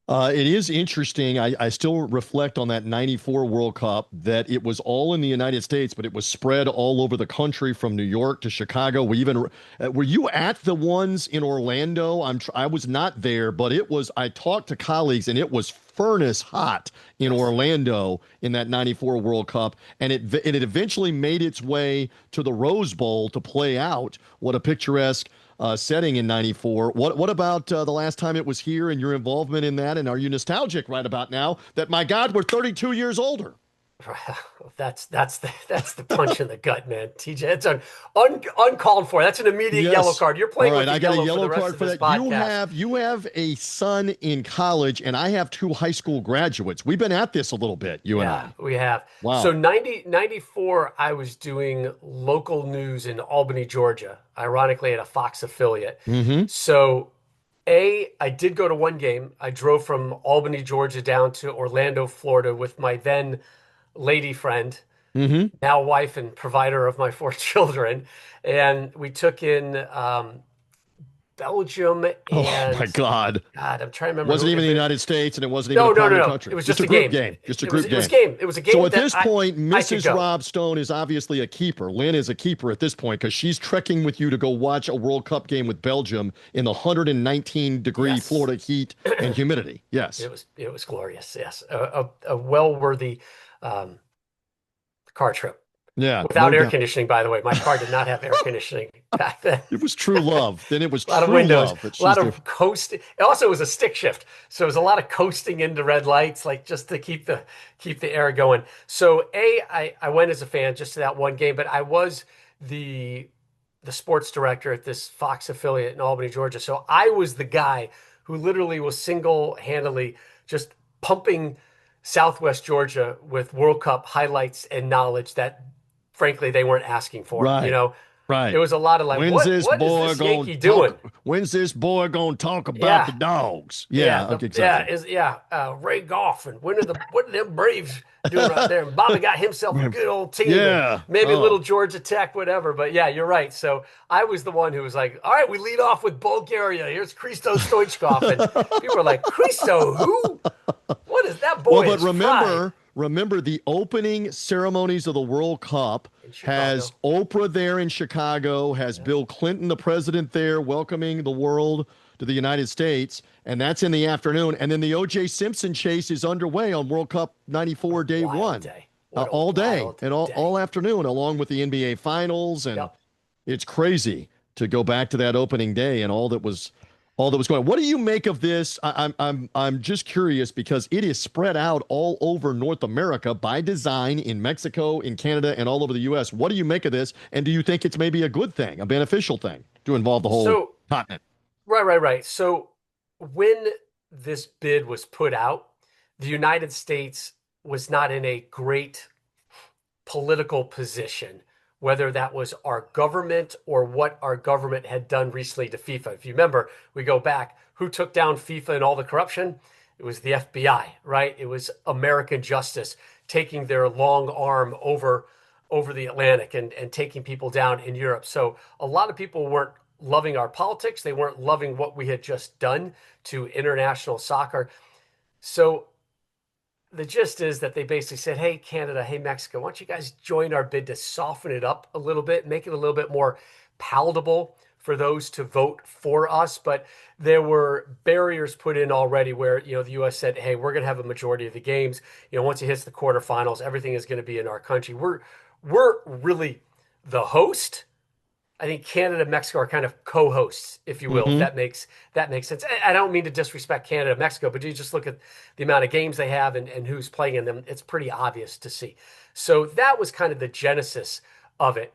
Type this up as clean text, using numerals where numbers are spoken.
It is interesting. I still reflect on that 94 World Cup that it was all in the United States, but it was spread all over the country from New York to Chicago. We even were you at the ones in Orlando? I was not there, but it was I talked to colleagues and it was furnace hot in Yes. Orlando in that 94 World Cup and it eventually made its way to the Rose Bowl to play out. What a picturesque setting in 94. What about the last time it was here and your involvement in that? And are you nostalgic right about now that, my God, we're 32 years older? That's the punch in the gut, man. TJ, it's uncalled for. That's an immediate yellow Yes. card. You're All playing with right, the I got a yellow for the yellow rest card of for this that. podcast. You have a son in college, and I have two high school graduates. We've been at this a little bit, you and Yeah, I. we have. So Wow. 94, I was doing local news in Albany, Georgia, ironically at a Fox affiliate. Mm-hmm. So I did go to one game. I drove from Albany, Georgia down to Orlando, Florida with my then lady friend, Mm-hmm. now wife and provider of my four children. And we took in Belgium Oh my and God. God, I'm trying to remember Wasn't who. even If the it, United States, and it wasn't even a no, no, no, prominent no. It country. was Just just a a group game. game. Just a It was group it was game. game. It was a So game at that this point, I could Mrs. go. Rob Stone is obviously a keeper. Lynn is a keeper at this point because she's trekking with you to go watch a World Cup game with Belgium in the 119-degree Yes. Florida heat and humidity. Yes. It was glorious. Yes, a well worthy um, car trip Yeah, without no air doubt. conditioning. By the way, my car did not have air conditioning back then. It was true love. Then it was A lot of true windows, love that a she's lot there. of coasting. It also was a stick shift, so it was a lot of coasting into red lights, like just to keep the air going. So I went as a fan just to that one game, but I was the the sports director at this Fox affiliate in Albany, Georgia. So I was the guy who literally was single-handedly just pumping Southwest Georgia with World Cup highlights and knowledge that, frankly, they weren't asking for. Right. It Right. was a lot of like, When's this what is boy this gonna Yankee doing? talk? When's this boy gonna talk about the Yeah, dogs? yeah, Yeah, the okay, yeah exactly. is yeah Ray Goff and what are them Braves doing right there? And Bobby got himself a good old team and Yeah. maybe a little Oh. Georgia Tech, whatever. But yeah, you're right. So I was the one who was like, all right, we lead off with Bulgaria. Here's Christo Stoichkov, and people are like, Christo, who? What is that Well, boy but is fried remember the opening ceremonies of the World Cup in Chicago? has Oprah there in Chicago, has Yeah. Bill Clinton, the president, there welcoming the world to the United States, and that's in the afternoon. And then the O.J. Simpson chase is underway on World Cup What a 94 day wild one, day. What a all day wild and day. all afternoon, along with the NBA finals. And Yep. it's crazy to go back to that opening day and all that was going on. What do you make of this? I'm just curious because it is spread out all over North America by design in Mexico, in Canada, and all over the US. What do you make of this? And do you think it's maybe a good thing, a beneficial thing to involve the whole So continent? right. So when this bid was put out, the United States was not in a great political position, whether that was our government or what our government had done recently to FIFA. If you remember, we go back, who took down FIFA and all the corruption? It was the FBI, right? It was American justice taking their long arm over the Atlantic and taking people down in Europe. So a lot of people weren't loving our politics. They weren't loving what we had just done to international soccer. So the gist is that they basically said, hey, Canada, hey, Mexico, why don't you guys join our bid to soften it up a little bit, make it a little bit more palatable for those to vote for us. But there were barriers put in already where, the U.S. said, hey, we're going to have a majority of the games. Once it hits the quarterfinals, everything is going to be in our country. We're really the host. I think Canada and Mexico are kind of co-hosts, if you will, if Mm-hmm. that makes sense. I don't mean to disrespect Canada and Mexico, but you just look at the amount of games they have and who's playing in them. It's pretty obvious to see. So that was kind of the genesis of it.